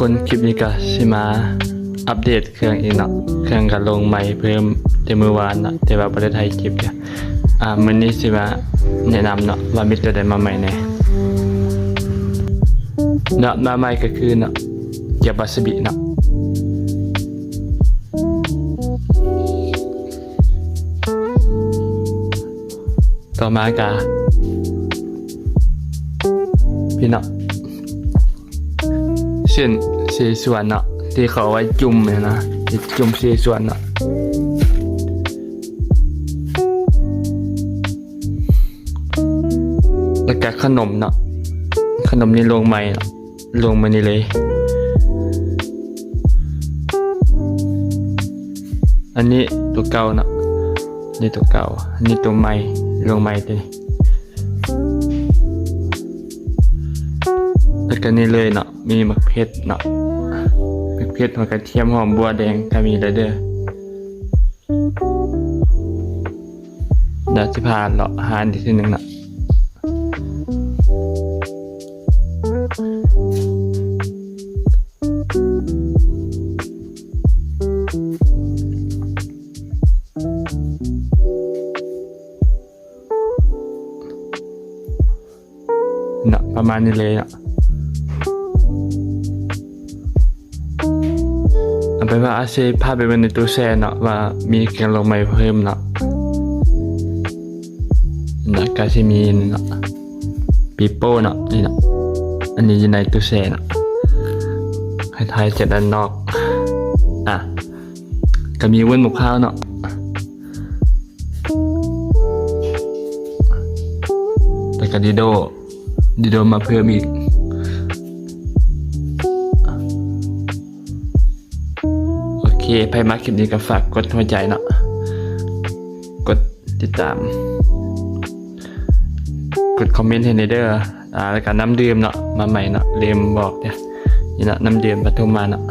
คนคลิปนี้ก็สิมาอัปเดตเครื่องอีกเนาะเครื่องก็ลงใหม่เพิ่มแต่เมื่อวานเนาะแต่ว่าบ่ได้ถ่ายคลิปเนี่ยมื้อนี้สิมาแนะนำเนาะว่ามีตัวใดมาใหม่แน่เนาะมาใหม่ก็คือเนาะเกียร์บาสบิเนาะต่อมากาพี่เนาะเส้นสีส่วนเนาะที่เขาไว้จุ่มเนี่ยนะจุ่มสีส่วนเนาะแล้วก็ขนมเนาะขนมนี่ลงใหม่เนาะลงมานี่เลยอันนี้ตัวเก่าเนาะนี่ตัวเก่าอันนี้ตัวใหม่ลงใหม่ตัวนี้แล้วก็นี่เลยเนาะมีมะเขือเนาะมะเขือหัวกระเทียมหอมบัวแดงก็มีเลยเด้อเดี๋ยวจะพาเลาะหาอีกทีหนึ่งเนาะประมาณนี้เลยเนาะเอาไปว่าอาเซพาไปเป็นในตู้แช่เนาะว่ามีเครื่องลงใหม่เพิ่มเนาะกาซิมีเนาะปีโป้เนาะนี่เนาะอันนี้อยู่ในตู้แช่เนาะให้ทายจากด้านนอกก็มีวุ้นมะพร้าวเนาะแล้วก็ดิโดมาเพิ่มอีกโอเคใครมาคลิปนี้ก็ฝากกดหัวใจเนาะกดติดตามกดคอมเมนต์ให้ในเด้อแล้วก็น้ำดื่มเนาะมาใหม่เนาะเรมบอกเนี่ยนี่เนาะน้ำดื่มปทุมมาเนาะ